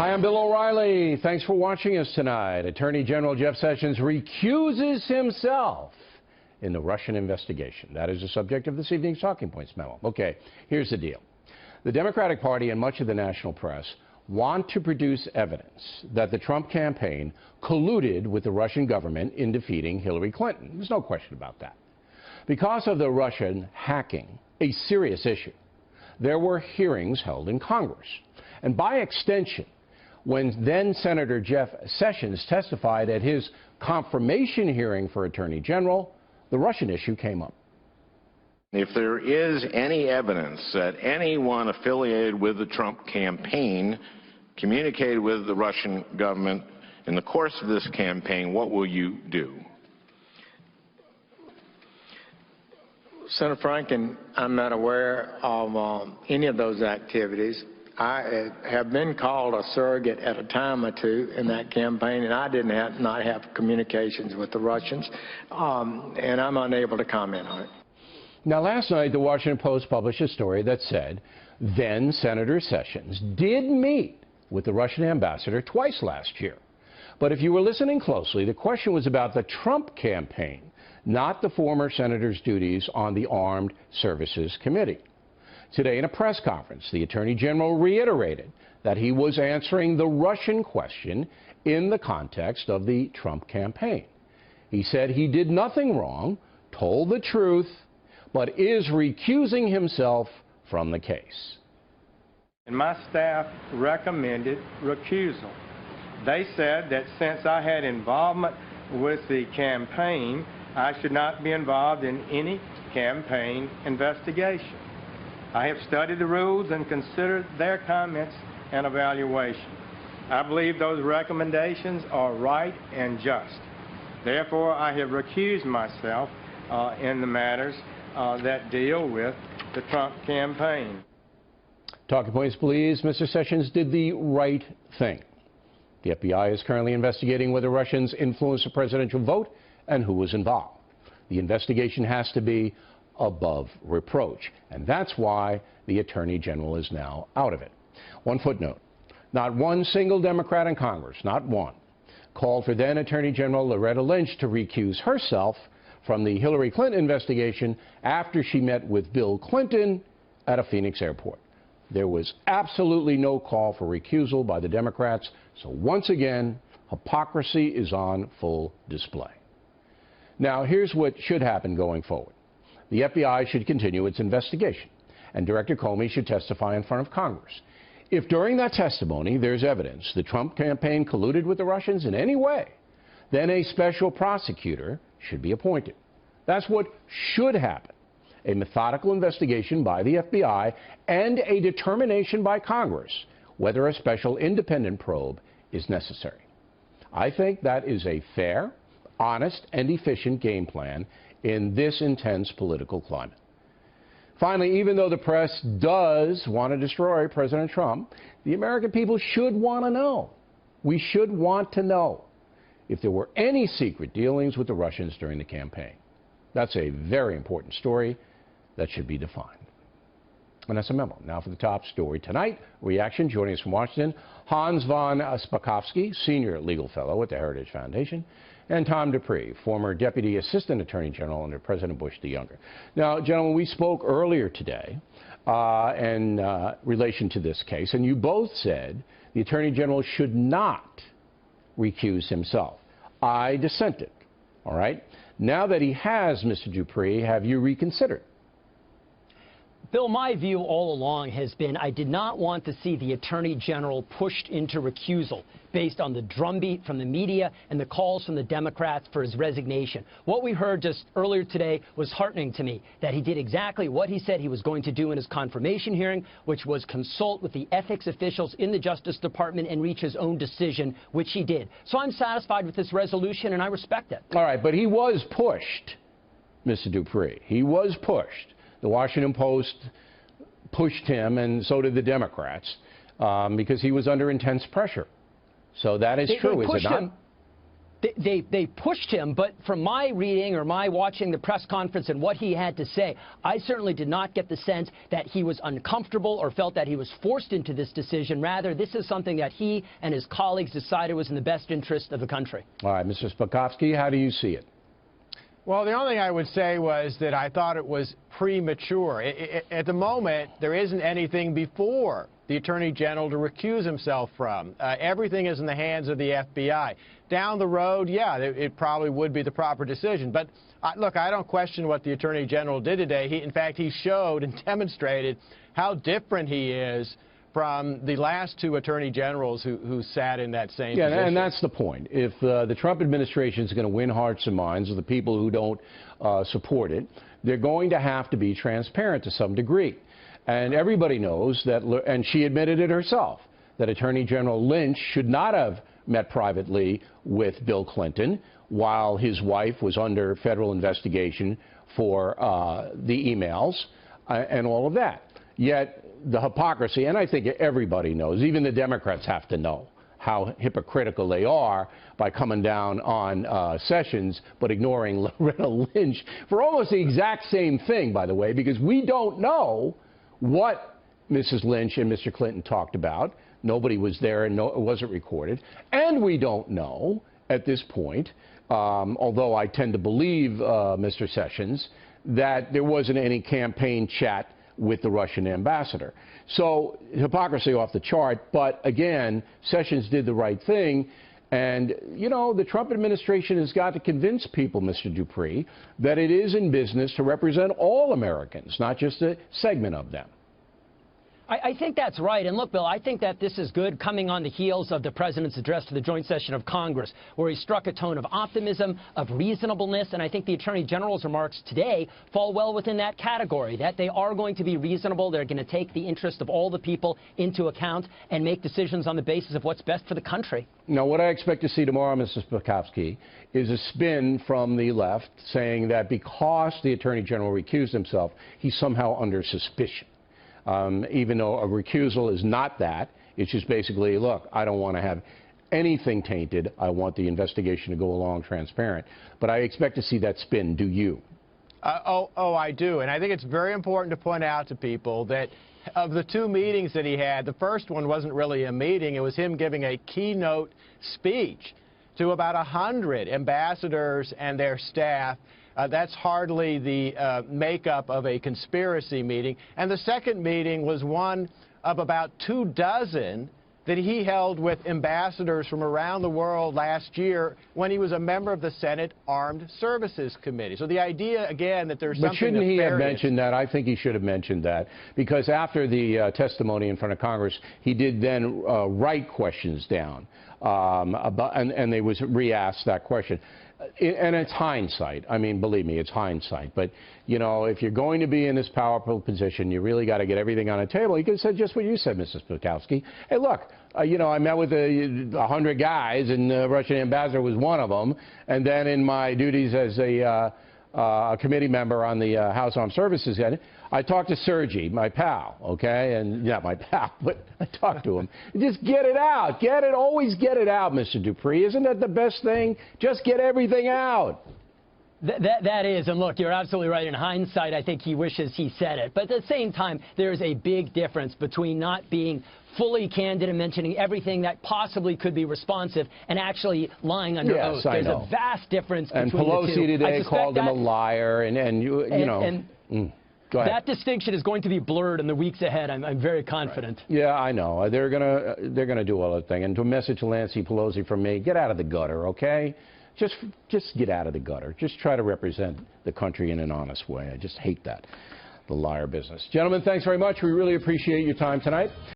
Hi, I'm Bill O'Reilly. Thanks for watching us tonight. Attorney General Jeff Sessions recuses himself in the Russian investigation. That is the subject of this evening's Talking Points memo. Okay, here's the deal. The Democratic Party and much of the national press want to produce evidence that the Trump campaign colluded with the Russian government in defeating Hillary Clinton. There's no question about that. Because of the Russian hacking, a serious issue, there were hearings held in Congress. And by extension, when then Senator Jeff Sessions testified at his confirmation hearing for Attorney General, the Russian issue came up. If there is any evidence that anyone affiliated with the Trump campaign communicated with the Russian government in the course of this campaign, what will you do? Senator Franken, I'm not aware of any of those activities. I have been called a surrogate at a time or two in that campaign, and I did not have communications with the Russians, and I'm unable to comment on it. Now, last night, the Washington Post published a story that said then Senator Sessions did meet with the Russian ambassador twice last year. But if you were listening closely, the question was about the Trump campaign, not the former senator's duties on the Armed Services Committee. Today, in a press conference, the Attorney General reiterated that he was answering the Russian question in the context of the Trump campaign. He said he did nothing wrong, told the truth, but is recusing himself from the case. And my staff recommended recusal. They said that since I had involvement with the campaign, I should not be involved in any campaign investigation. I have studied the rules and considered their comments and evaluation. I believe those recommendations are right and just. Therefore, I have recused myself in the matters that deal with the Trump campaign. Talking Points believes Mr. Sessions did the right thing. The FBI is currently investigating whether Russians influenced the presidential vote and who was involved. The investigation has to be above reproach, and that's why the Attorney General is now out of it. One footnote: not one single Democrat in Congress, not one, called for then Attorney General Loretta Lynch to recuse herself from the Hillary Clinton investigation after she met with Bill Clinton at a Phoenix airport. There was absolutely no call for recusal by the Democrats, so once again, hypocrisy is on full display. Now, here's what should happen going forward. The FBI should continue its investigation, and Director Comey should testify in front of Congress. If during that testimony there's evidence the Trump campaign colluded with the Russians in any way, then a special prosecutor should be appointed. That's what should happen. A methodical investigation by the FBI and a determination by Congress whether a special independent probe is necessary. I think that is a fair, honest, and efficient game plan in this intense political climate. Finally, even though the press does want to destroy President Trump, the American people should want to know. We should want to know if there were any secret dealings with the Russians during the campaign. That's a very important story that should be defined. And that's a memo. Now for the top story tonight. Reaction joining us from Washington, Hans von Spakovsky, Senior Legal Fellow at the Heritage Foundation, and Tom Dupree, former Deputy Assistant Attorney General under President Bush the Younger. Now, gentlemen, we spoke earlier today in relation to this case, and you both said the Attorney General should not recuse himself. I dissented, all right? Now that he has, Mr. Dupree, have you reconsidered? Bill, my view all along has been I did not want to see the Attorney General pushed into recusal based on the drumbeat from the media and the calls from the Democrats for his resignation. What we heard just earlier today was heartening to me, that he did exactly what he said he was going to do in his confirmation hearing, which was consult with the ethics officials in the Justice Department and reach his own decision, which he did. So I'm satisfied with this resolution, and I respect it. All right, but he was pushed, Mr. Dupree. He was pushed. The Washington Post pushed him, and so did the Democrats, because he was under intense pressure. So that is true, is it not? They pushed him, but from my reading or my watching the press conference and what he had to say, I certainly did not get the sense that he was uncomfortable or felt that he was forced into this decision. Rather, this is something that he and his colleagues decided was in the best interest of the country. All right, Mr. Spokowski, how do you see it? Well, the only thing I would say was that I thought it was premature. At the moment, there isn't anything before the Attorney General to recuse himself from. Everything is in the hands of the FBI. Down the road, yeah, it probably would be the proper decision. But look, I don't question what the Attorney General did today. In fact, he showed and demonstrated how different he is from the last two attorney generals who sat in that same position. And that's the point. If the Trump administration is going to win hearts and minds of the people who don't support it, they're going to have to be transparent to some degree. And everybody knows that, and she admitted it herself, that Attorney General Lynch should not have met privately with Bill Clinton while his wife was under federal investigation for the emails and all of that. Yet the hypocrisy, and I think everybody knows, even the Democrats have to know how hypocritical they are by coming down on Sessions but ignoring Loretta Lynch for almost the exact same thing, by the way, because we don't know what Mrs. Lynch and Mr. Clinton talked about. Nobody was there and it wasn't recorded. And we don't know at this point, although I tend to believe Mr. Sessions, that there wasn't any campaign chat with the Russian ambassador. So hypocrisy off the chart, but again, Sessions did the right thing. And, you know, the Trump administration has got to convince people, Mr. Dupree, that it is in business to represent all Americans, not just a segment of them. I think that's right. And look, Bill, I think that this is good coming on the heels of the president's address to the joint session of Congress, where he struck a tone of optimism, of reasonableness. And I think the Attorney General's remarks today fall well within that category, that they are going to be reasonable. They're going to take the interest of all the people into account and make decisions on the basis of what's best for the country. Now, what I expect to see tomorrow, Mr. Spokowski, is a spin from the left saying that because the Attorney General recused himself, he's somehow under suspicion. Even though a recusal is not that, it's just basically, look, I don't want to have anything tainted. I want the investigation to go along transparent. But I expect to see that spin. Do you? I do. And I think it's very important to point out to people that of the two meetings that he had, the first one wasn't really a meeting. It was him giving a keynote speech to about 100 ambassadors and their staff. That's hardly the makeup of a conspiracy meeting. And the second meeting was one of about 24 that he held with ambassadors from around the world last year when he was a member of the Senate Armed Services Committee. So the idea, again, that there's something shouldn't he have nefarious. mentioned that? I think he should have mentioned that, because after the testimony in front of Congress, he did then write questions down, and they was re-asked that question. And it's hindsight. I mean, believe me, it's hindsight. But, you know, if you're going to be in this powerful position, you really got to get everything on the table. You could have said just what you said, Mrs. Spokowski. Hey, look, you know, I met with 100 guys, and the Russian ambassador was one of them. And then in my duties as a committee member on the House Armed Services, I talked to Sergey, my pal, okay? And not my pal, but I talked to him. Just get it out. Always get it out, Mr. Dupree. Isn't that the best thing? Just get everything out. That is, and look, you're absolutely right. In hindsight, I think he wishes he said it. But at the same time, there's a big difference between not being fully candid and mentioning everything that possibly could be responsive and actually lying under oath. There's a vast difference between the two. And Pelosi today called him a liar, and you know. That distinction is going to be blurred in the weeks ahead. I'm very confident. Right. Yeah, I know. They're gonna do all that thing. And to a message to Nancy Pelosi from me: get out of the gutter, okay? Just get out of the gutter. Just try to represent the country in an honest way. I just hate that, the liar business. Gentlemen, thanks very much. We really appreciate your time tonight.